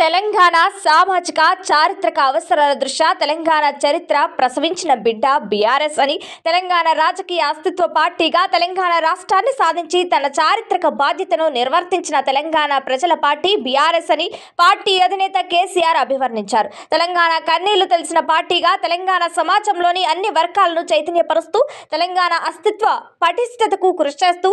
తెలంగాణ సామాజిక చారిత్రక అవసరాల దృష్ట్యా తెలంగాణ చరిత్ర ప్రసవించిన బిడ్డ బీఆర్ఎస్ అని తెలంగాణ రాజకీయ అస్తిత్వ పార్టీగా తెలంగాణ రాష్ట్రాన్ని సాధించి తన చారిత్రక బాధ్యతను నిర్వర్తించిన తెలంగాణ ప్రజల పార్టీ బీఆర్ఎస్ అని పార్టీ అధినేత కేసీఆర్ అభివర్ణించారు. తెలంగాణ కన్నీళ్లు తెలిసిన పార్టీగా తెలంగాణ సమాజంలోని అన్ని వర్గాలను చైతన్యపరుస్తూ తెలంగాణ అస్తిత్వ పటిష్టతకు కృషి చేస్తూ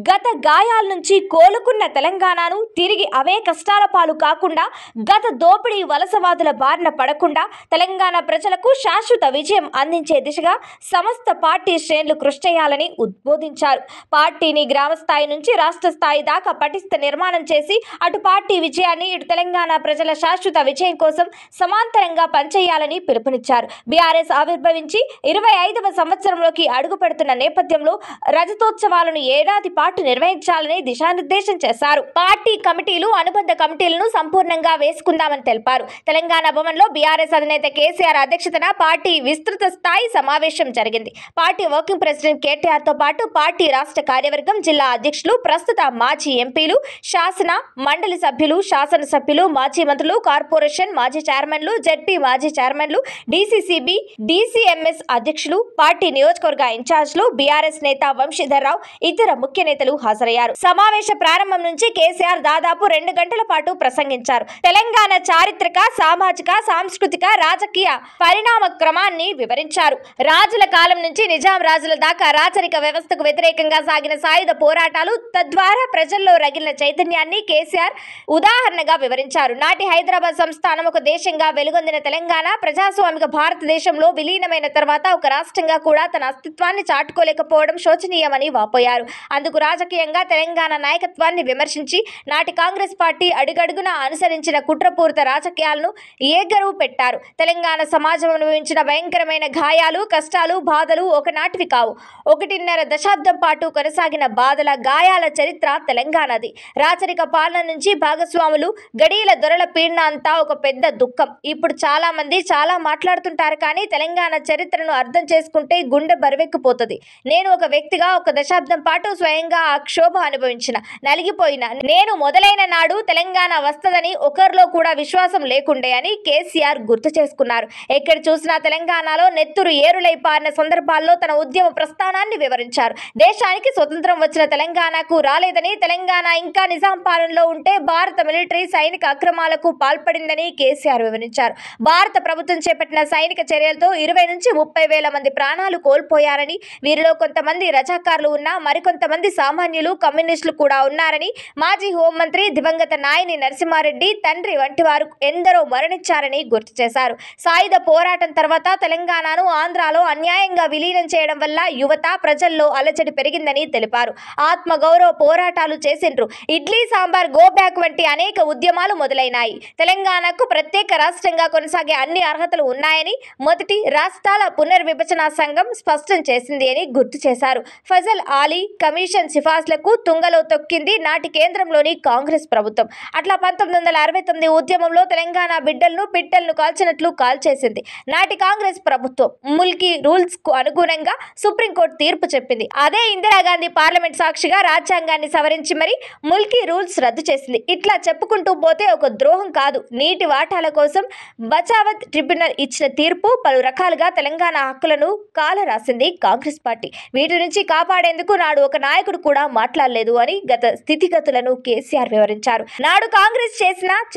గత గాయాల నుంచి కోలుకున్న తెలంగాణను తిరిగి అవే కష్టాల పాలు కాకుండా గత దోపిడీ వలసవాదుల బారిన పడకుండా తెలంగాణ ప్రజలకు శాశ్వత విజయం అందించే దిశగా సమస్త పార్టీ శ్రేణులు కృషి చేయాలని ఉద్బోధించారు. పార్టీని గ్రామ స్థాయి నుంచి రాష్ట్ర స్థాయి దాకా పటిష్ట నిర్మాణం చేసి అటు పార్టీ విజయాన్ని ఇటు తెలంగాణ ప్రజల శాశ్వత విజయం కోసం సమాంతరంగా పనిచేయాలని పిలుపునిచ్చారు. బీఆర్ఎస్ ఆవిర్భవించి 25వ సంవత్సరంలోకి అడుగు పెడుతున్న నేపథ్యంలో రజతోత్సవాలను ఏడాది పాటు నిర్వహించాలని దిశానిర్దేశం చేశారు. పార్టీ కమిటీలు అనుబంధ కమిటీలను సంపూర్ణంగా వేసుకుందామని తెలిపారు. తెలంగాణ భవన్లో బీఆర్ఎస్ అధినేత కేసీఆర్ అధ్యక్షతన పార్టీ విస్తృత స్థాయి సమావేశం జరిగింది. పార్టీ వర్కింగ్ ప్రెసిడెంట్ కేటీఆర్ తో పాటు పార్టీ రాష్ట్ర కార్యవర్గం, జిల్లా అధ్యక్షులు, ప్రస్తుత మాజీ ఎంపీలు, శాసన మండలి సభ్యులు, శాసనసభ్యులు, మాజీ మంత్రులు, కార్పొరేషన్ మాజీ చైర్మన్లు, జెడ్పీ మాజీ చైర్మన్లు, డీసీసీబీ, డీసీఎంఎస్ అధ్యక్షులు, పార్టీ నియోజకవర్గ ఇన్ఛార్జ్లు, బీఆర్ఎస్ నేత వంశీధర్ రావు, ఇతర ముఖ్య నేతలు హాజరయ్యారు. సమావేశ ప్రారంభం నుంచి కేసీఆర్ దాదాపు 2 గంటల పాటు ప్రసంగించారు. తెలంగాణ చారిత్రక, సామాజిక, సాంస్కృతిక, రాజకీయ పరిణామ క్రమాన్ని వివరించారు. రాజుల కాలం నుంచి నిజాం రాజుల దాకా రాచరిక వ్యవస్థకు వ్యతిరేకంగా సాగిన సాయుధ పోరాటాలు, తద్వారా ప్రజల్లో రగిలిన చైతన్యాన్ని కేసీఆర్ ఉదాహరణగా వివరించారు. నాటి హైదరాబాద్ సంస్థానం ఒక దేశంగా వెలుగొందిన తెలంగాణ ప్రజాస్వామిక భారతదేశంలో విలీనమైన తర్వాత ఒక రాష్ట్రంగా కూడా తన అస్తిత్వాన్ని చాటుకోలేకపోవడం శోచనీయమని వాపోయారు. అందుకు రాజకీయంగా తెలంగాణ నాయకత్వాన్ని విమర్శించి నాటి కాంగ్రెస్ పార్టీ అడుగడుగున అనుసరించిన కుట్రపూరిత రాజకీయాలను ఏగరువు పెట్టారు. తెలంగాణ సమాజం అనుభవించిన భయంకరమైన గాయాలు, కష్టాలు, బాధలు ఒకనాటివి కావు. 1.5 దశాబ్దం పాటు కొనసాగిన బాధల, గాయాల చరిత్ర తెలంగాణది. రాచరిక పాలన నుంచి భాగస్వాములు, గడీల దొరల పీడన అంతా ఒక పెద్ద దుఃఖం. ఇప్పుడు చాలా మంది చాలా మాట్లాడుతుంటారు, కానీ తెలంగాణ చరిత్రను అర్థం చేసుకుంటే గుండె బరువెక్కిపోతుంది. నేను ఒక వ్యక్తిగా 1 దశాబ్దం పాటు స్వయంగా ఆ క్షోభ అనుభవించిన, నలిగిపోయిన నేను మొదలైన నాడు తెలంగాణ వస్తదని ఒకరిలో కూడా విశ్వాసం లేకుండే అని కేసీఆర్ గుర్తు చేసుకున్నారు. ఎక్కడ చూసినా తెలంగాణలో నెత్తురు ఏరులై పారిన సందర్భాల్లో తన ఉద్యమ ప్రస్థానాన్ని వివరించారు. దేశానికి స్వతంత్రం వచ్చిన తెలంగాణకు రాలేదని, తెలంగాణ ఇంకా నిజాం పాలనలో ఉంటే భారత మిలిటరీ సైనిక అక్రమాలకు పాల్పడిందని కేసీఆర్ వివరించారు. భారత ప్రభుత్వం చేపట్టిన సైనిక చర్యలతో 20 నుంచి 30 వేల మంది ప్రాణాలు కోల్పోయారని, వీరిలో కొంతమంది రజాకారులు ఉన్నా మరికొంతమంది సామాన్యులు, కమ్యూనిస్టులు కూడా ఉన్నారని, మాజీ హోంమంత్రి దివంగత నాయని నరసింహారెడ్డి తండ్రి వంటి వారు ఎందరో మరణించారని గుర్తు చేశారు. సాయుధ పోరాటం తర్వాత తెలంగాణను ఆంధ్రాలో అన్యాయంగా విలీనం చేయడం వల్ల యువత, ప్రజల్లో అలజడి పెరిగిందని తెలిపారు. ఆత్మ గౌరవ పోరాటాలు చేసిండ్రు. ఇడ్లీ సాంబార్ గో బ్యాక్ వంటి అనేక ఉద్యమాలు మొదలైనాయి. తెలంగాణకు ప్రత్యేక రాష్ట్రంగా కొనసాగే అన్ని అర్హతలు ఉన్నాయని మొదటి రాష్ట్రాల పునర్విభజన సంఘం స్పష్టం చేసింది అని గుర్తు చేశారు. ఫజల్ ఆలీ కమిషన్ సిఫార్సులకు తుంగలో తొక్కింది నాటి కేంద్రంలోని కాంగ్రెస్ ప్రభుత్వం. అట్లా 1969 ఉద్యమంలో తెలంగాణ బిడ్డలను, పిట్టలను కాల్చినట్లు కాల్చేసింది నాటి కాంగ్రెస్ ప్రభుత్వం. ముల్కీ రూల్స్ కు అనుగుణంగా సుప్రీంకోర్టు తీర్పు చెప్పింది. అదే ఇందిరాగాంధీ పార్లమెంట్ సాక్షిగా రాజ్యాంగాన్ని సవరించి మరి ముల్కీ రూల్స్ రద్దు చేసింది. ఇట్లా చెప్పుకుంటూ పోతే ఒక ద్రోహం కాదు, నీటి వాటాల కోసం బచావత్ ట్రిబ్యునల్ ఇచ్చిన తీర్పు పలు రకాలుగా తెలంగాణ హక్కులను కాలరాసింది కాంగ్రెస్ పార్టీ. వీటి నుంచి కాపాడేందుకు నాడు ఒక నాయకుడు కూడా మాట్లాడలేదు అని గత స్థితిగతులను కేసీఆర్ వివరించారు. నాడు కాంగ్రెస్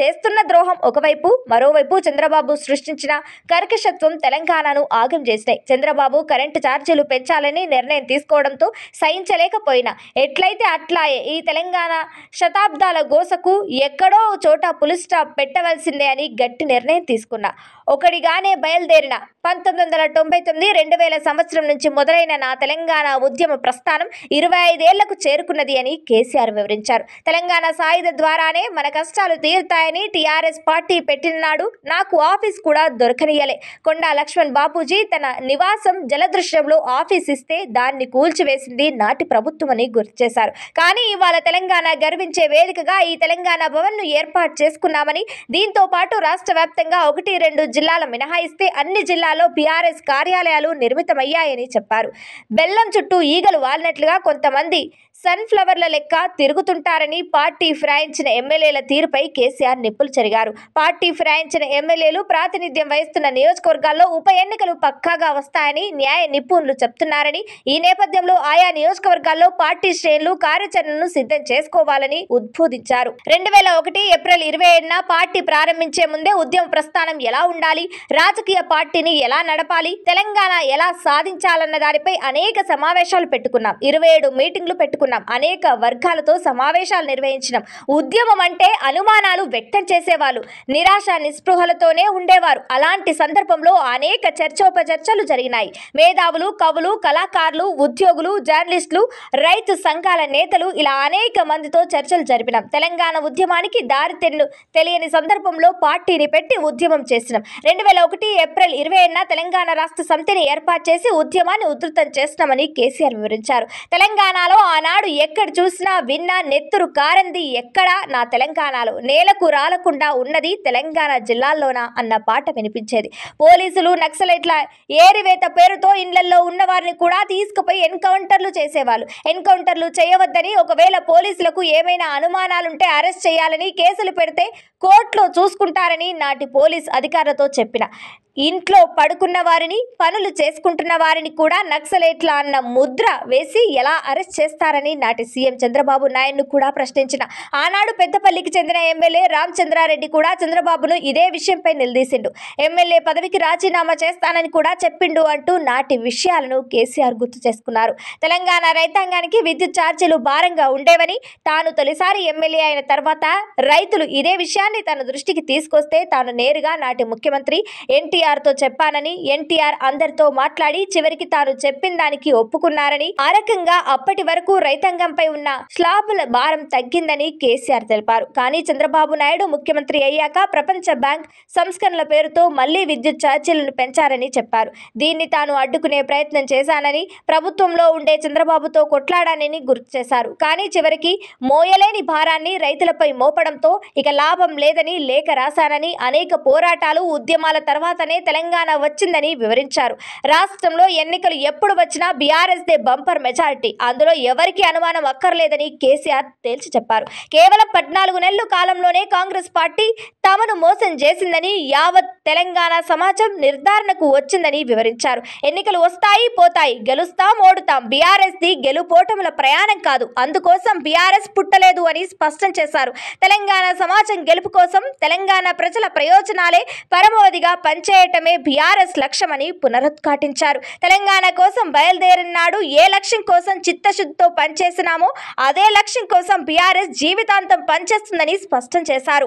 చేస్తున్న ద్రోహం ఒకవైపు, మరోవైపు చంద్రబాబు సృష్టించిన కర్కశత్వం తెలంగాణను ఆగం చేసినాయి. చంద్రబాబు కరెంటు ఛార్జీలు పెంచాలని నిర్ణయం తీసుకోవడంతో సహించలేకపోయినా ఎట్లయితే అట్లాయే ఈ తెలంగాణ శతాబ్దాల గోసకు ఎక్కడో చోట పులి స్టాప్ పెట్టవలసిందే అని గట్టి నిర్ణయం తీసుకున్నా. ఒకటిగానే బయలుదేరిన 1999-2000 సంవత్సరం నుంచి మొదలైన నా తెలంగాణ ఉద్యమ ప్రస్థానం 25 ఏళ్లకు చేరుకున్నది అని కేసీఆర్ వివరించారు. తెలంగాణ సాయుధ ద్వారానే మన కష్టాలు తీరుతాయని టీఆర్ఎస్ పార్టీ పెట్టిన నాడు నాకు ఆఫీస్ కూడా దొరకనియలే. కొండా లక్ష్మణ్ బాపూజీ తన నివాసం జలదృశ్యంలో ఆఫీస్ ఇస్తే దాన్ని కూల్చివేసింది నాటి ప్రభుత్వం అని గుర్తు చేశారు. కానీ ఇవాళ తెలంగాణ గర్వించే వేదికగా ఈ తెలంగాణ భవన్ ను ఏర్పాటు చేసుకున్నామని, దీంతో పాటు రాష్ట్ర వ్యాప్తంగా 1-2 జిల్లాల మినహాయిస్తే అన్ని జిల్లాల్లో బీఆర్ఎస్ కార్యాలయాలు నిర్మితమయ్యాయని చెప్పారు. బెల్లం చుట్టూ ఈగలు వాలినట్లుగా కొంతమంది సన్ఫ్లవర్ల లెక్క తిరుగుతుంటారని పార్టీ ఫిరాయించిన ఎమ్మెల్యేల తీరుపై కేసీఆర్ నిప్పులు చెరిగారు. పార్టీ ఫిరాయించిన ఎమ్మెల్యేలు ప్రాతినిధ్యం వహిస్తున్న నియోజకవర్గాల్లో ఉప ఎన్నికలు పక్కాగా వస్తాయని న్యాయ నిపుణులు చెప్తున్నారని, ఈ నేపథ్యంలో ఆయా నియోజకవర్గాల్లో పార్టీ శ్రేణులు కార్యాచరణను సిద్ధం చేసుకోవాలని ఉద్బోధించారు. 2001 ఏప్రిల్ 27న పార్టీ ప్రారంభించే ముందే ఉద్యమ ప్రస్థానం ఎలా ఉండాలి, రాజకీయ పార్టీని ఎలా నడపాలి, తెలంగాణ ఎలా సాధించాలన్న దానిపై అనేక సమావేశాలు పెట్టుకున్నాం. 27 మీటింగ్లు పెట్టుకున్నాం. అనేక వర్గాలతో సమావేశాలు నిర్వహించినాం. ఉద్యమం అంటే అనుమానాలు వ్యక్తం చేసేవాళ్ళు, నిరాశ నిస్పృహలతోనే ఉండేవారు. అలాంటి సందర్భంలో అనేక చర్చోపచర్చలు జరిగినాయి. మేధావులు, కవులు, కళాకారులు, ఉద్యోగులు, జర్నలిస్టులు, రైతు సంఘాల నేతలు ఇలా అనేక మందితో చర్చలు జరిపినాం. తెలంగాణ ఉద్యమానికి దారి తెలియని సందర్భంలో పార్టీని పెట్టి ఉద్యమం చేసినాం. 2001 ఏప్రిల్ 27న తెలంగాణ రాష్ట్ర సమితిని ఏర్పాటు చేసి ఉద్యమాన్ని ఉధృతం చేస్తున్నామని కేసీఆర్ వివరించారు. తెలంగాణలో ఆనాడు ఎక్కడ చూసినా విన్నా నెత్తురు కారంది ఎక్కడా నా తెలంగాణలో, నేలకు రాలకుండా ఉన్నది తెలంగాణ జిల్లాల్లోనా అన్న పాట వినిపించేది. పోలీసులు నక్సలైట్ల ఏరివేత పేరుతో ఇళ్లలో ఉన్న వారిని కూడా తీసుకుపోయి ఎన్కౌంటర్లు చేసేవాళ్ళు. ఎన్కౌంటర్లు చేయవద్దని, ఒకవేళ పోలీసులకు ఏమైనా అనుమానాలుంటే అరెస్ట్ చేయాలని, కేసులు పెడితే కోర్టులో చూసుకుంటారని నాటి పోలీస్ అధికారులతో చెప్పిన. ఇంట్లో పడుకున్న వారిని, పనులు చేసుకుంటున్న వారిని కూడా నక్సలైట్ల అన్న ముద్ర వేసి ఎలా అరెస్ట్ చేస్తారని నాటి సీఎం చంద్రబాబు నాయుడును కూడా ప్రశ్నించిన ఆనాడు పెద్దపల్లికి చెందిన ఎమ్మెల్యే రామచంద్రారెడ్డి కూడా చంద్రబాబును ఇదే విషయంపై నిలదీసిండు. ఎమ్మెల్యే పదవికి రాజీనామా చేస్తానని కూడా చెప్పిండు అంటూ నాటి విషయాలను కేసీఆర్ గుర్తు చేసుకున్నారు. తెలంగాణ రైతాంగానికి విద్యుత్ ఛార్జీలు భారంగా ఉండేవని, తాను తొలిసారి ఎమ్మెల్యే అయిన తర్వాత రైతులు ఇదే విషయాన్ని తన దృష్టికి తీసుకొస్తే తాను నేరుగా నాటి ముఖ్యమంత్రి ఎన్టీఆర్తో చెప్పానని, ఎన్టీఆర్ అందరితో మాట్లాడి చివరికి తాను చెప్పిన దానికి ఒప్పుకున్నారని, ఆ రకంగా అప్పటి వరకు రైతాంగంపై ఉన్న స్లాబుల భారం తగ్గిందని కేసీఆర్ తెలిపారు. కానీ చంద్రబాబు నాయుడు ముఖ్యమంత్రి అయ్యాక ప్రపంచ బ్యాంక్ సంస్కరణల పేరుతో మళ్లీ విద్యుత్ ఛార్జీలను పెంచారని చెప్పారు. దీన్ని తాను అడ్డుకునే ప్రయత్నం చేశానని, ప్రభుత్వంలో ఉండే చంద్రబాబుతో కొట్లాడానని గుర్తు చేశారు. కానీ చివరికి మోయలేని భారాన్ని రైతులపై మోపడంతో ఇక లాభం లేదని లేఖ రాశానని, అనేక పోరాటాలు, ఉద్యమాల తర్వాతనే తెలంగాణ వచ్చిందని వివరించారు. రాష్ట్రంలో ఎన్నికలు ఎప్పుడు వచ్చినా బీఆర్ఎస్ దే బంపర్ మెజారిటీ, అందులో ఎవరికి అనుమానం అక్కర్లేదని కేసీఆర్ తేల్చి చెప్పారు. కేవలం 14 నెలల కాలంలోనే కాంగ్రెస్ పార్టీ తమను మోసం చేసిందని, యావత్ తెలంగాణ సమాజం నిర్ధారణకు వచ్చిందని వివరించారు. ఎన్నికలు వస్తాయి, పోతాయి, గెలుస్తాం, ఓడుతాం. బీఆర్ఎస్ ది గెలుపోటముల ప్రయాణం కాదు, అందుకోసం బీఆర్ఎస్ పుట్టలేదు అని స్పష్టం చేశారు. తెలంగాణ సమాజం గెలుపు కోసం తెలంగాణ ప్రజల ప్రయోజనాలే పరమావధిగా పనిచేయటమే బీఆర్ఎస్ లక్ష్యమని పునరుద్ఘాటించారు. తెలంగాణ కోసం బయలుదేరినాడు ఏ లక్ష్యం కోసం చిత్తశుద్ధితో పనిచేసినామో అదే లక్ష్యం కోసం బీఆర్ఎస్ జీవితాంతం పనిచేస్తుందని స్పష్టం చేశారు.